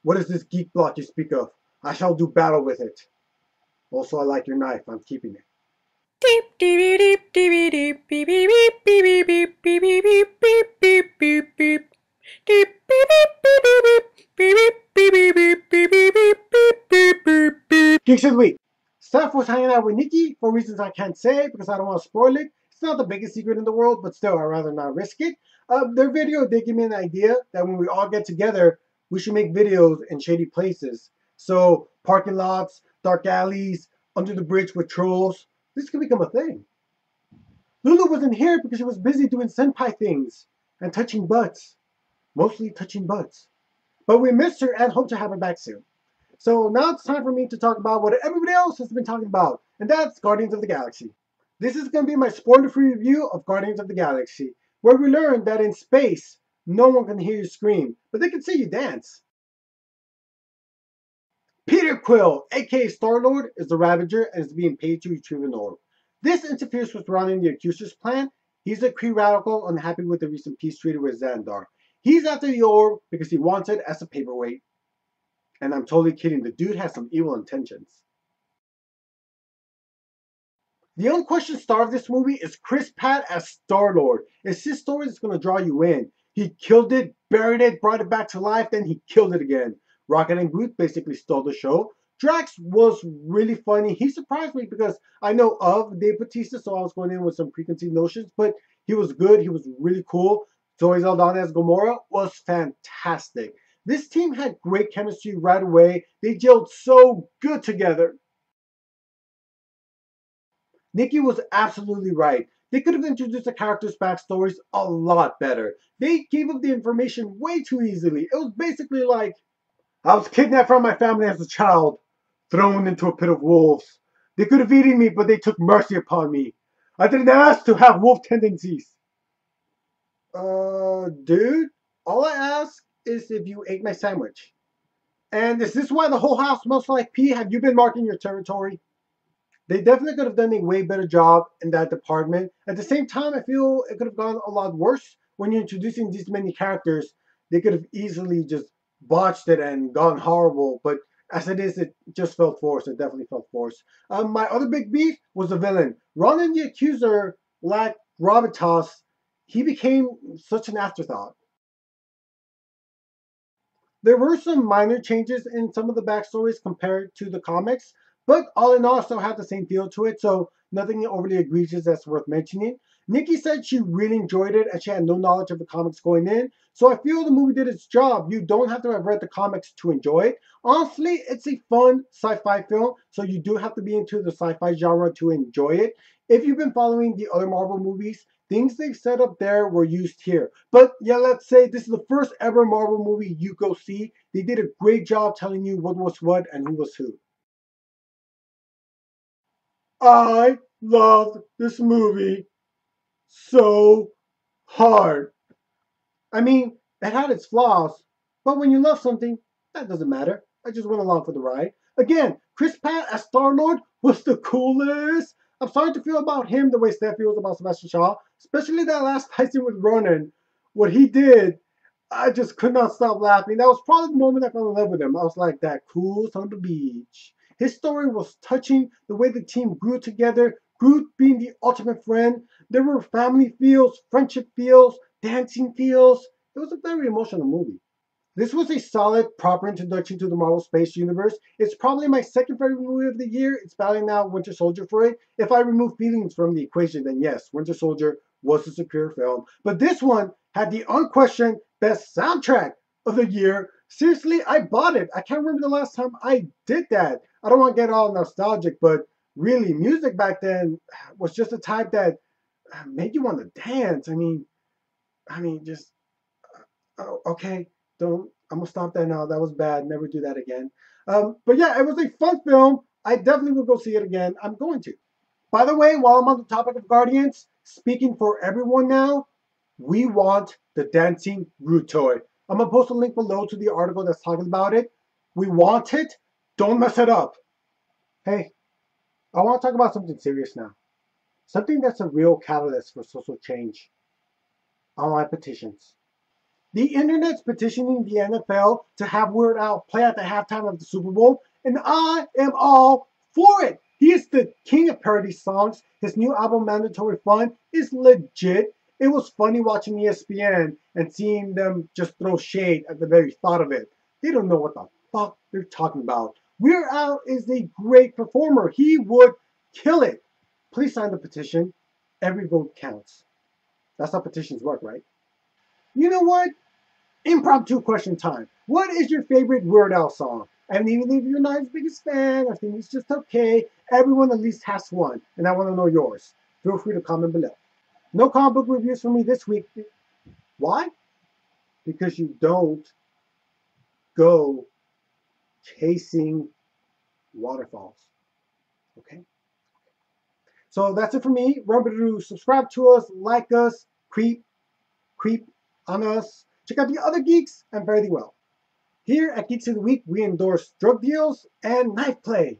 What is this geek block you speak of? I shall do battle with it. Also, I like your knife. I'm keeping it. Deep deep deep deep deep beep beep beep beep beep beep beep beep beep beep beep deep beep beep beep beep beep beep beep beep beep beep beep beep beep. Geeks of the week. Steph was hanging out with Nikki for reasons I can't say because I don't want to spoil it. It's not the biggest secret in the world, but still, I'd rather not risk it. Their video did give me an idea that when we all get together, we should make videos in shady places. So, parking lots, dark alleys, under the bridge with trolls. This could become a thing. Lulu wasn't here because she was busy doing senpai things and touching butts. Mostly touching butts. But we missed her and hope to have her back soon. So now it's time for me to talk about what everybody else has been talking about, and that's Guardians of the Galaxy. This is going to be my spoiler-free review of Guardians of the Galaxy, where we learn that in space, no one can hear you scream, but they can see you dance. Peter Quill, aka Star-Lord, is the Ravager and is being paid to retrieve an orb. This interferes with running the Accuser's plan. He's a Kree radical unhappy with the recent peace treaty with Xandar. He's after the orb because he wants it as a paperweight. And I'm totally kidding, the dude has some evil intentions. The unquestioned star of this movie is Chris Pratt as Star-Lord. It's his story that's going to draw you in. He killed it, buried it, brought it back to life, then he killed it again. Rocket and Groot basically stole the show. Drax was really funny. He surprised me because I know of Dave Bautista, so I was going in with some preconceived notions, but he was good. He was really cool. Zoe Saldana as Gamora was fantastic. This team had great chemistry right away. They gelled so good together. Nikki was absolutely right. They could have introduced the characters' backstories a lot better. They gave up the information way too easily. It was basically like, I was kidnapped from my family as a child, thrown into a pit of wolves. They could have eaten me, but they took mercy upon me. I didn't ask to have wolf tendencies. Dude, all I ask is if you ate my sandwich. And is this why the whole house smells like pee? Have you been marking your territory? They definitely could have done a way better job in that department. At the same time, I feel it could have gone a lot worse when you're introducing these many characters. They could have easily just botched it and gone horrible. But as it is, it just felt forced. It definitely felt forced. My other big beef was the villain. Ronan the Accuser lacked gravitas. He became such an afterthought. There were some minor changes in some of the backstories compared to the comics, but all in all, it still had the same feel to it, so nothing overly egregious that's worth mentioning. Nikki said she really enjoyed it and she had no knowledge of the comics going in, so I feel the movie did its job. You don't have to have read the comics to enjoy it. Honestly, it's a fun sci-fi film, so you do have to be into the sci-fi genre to enjoy it. If you've been following the other Marvel movies, things they set up there were used here. But yeah, let's say this is the first ever Marvel movie you go see. They did a great job telling you what was what and who was who. I loved this movie so hard. I mean, it had its flaws, but when you love something, that doesn't matter. I just went along for the ride. Again, Chris Pratt as Star-Lord was the coolest. I'm starting to feel about him the way Steph feels about Sebastian Shaw, especially that last fight scene with Ronan. What he did, I just could not stop laughing. That was probably the moment I fell in love with him. I was like, that cool son of a beach. His story was touching, the way the team grew together, Groot being the ultimate friend. There were family feels, friendship feels, dancing feels. It was a very emotional movie. This was a solid, proper introduction to the Marvel Space Universe. It's probably my second favorite movie of the year. It's battling out Winter Soldier for it. If I remove feelings from the equation, then yes, Winter Soldier was a superior film. But this one had the unquestioned best soundtrack of the year. Seriously, I bought it. I can't remember the last time I did that. I don't want to get all nostalgic, but really, music back then was just a type that made you want to dance. Just oh, okay, don't. I'm gonna stop that now. That was bad. Never do that again. But yeah, it was a fun film. I definitely will go see it again. I'm going to. By the way, while I'm on the topic of Guardians, speaking for everyone now, we want the dancing Groot toy. I'm gonna post a link below to the article that's talking about it. We want it. Don't mess it up. Hey, I want to talk about something serious now. Something that's a real catalyst for social change. Online petitions. The internet's petitioning the NFL to have Weird Al play at the halftime of the Super Bowl, and I am all for it. He is the king of parody songs. His new album, Mandatory Fun, is legit. It was funny watching ESPN and seeing them just throw shade at the very thought of it. They don't know what the fuck they're talking about. Weird Al is a great performer. He would kill it. Please sign the petition. Every vote counts. That's how petitions work, right? You know what? Impromptu question time. What is your favorite Weird Al song? And even if you're not his biggest fan, I think it's just okay. Everyone at least has one, and I want to know yours. Feel free to comment below. No comic book reviews for me this week. Why? Because you don't go chasing waterfalls. Okay? So that's it for me. Remember to subscribe to us, like us, creep on us. Check out the other geeks and fare thee well. Here at Geeks of the Week, we endorse drug deals and knife play.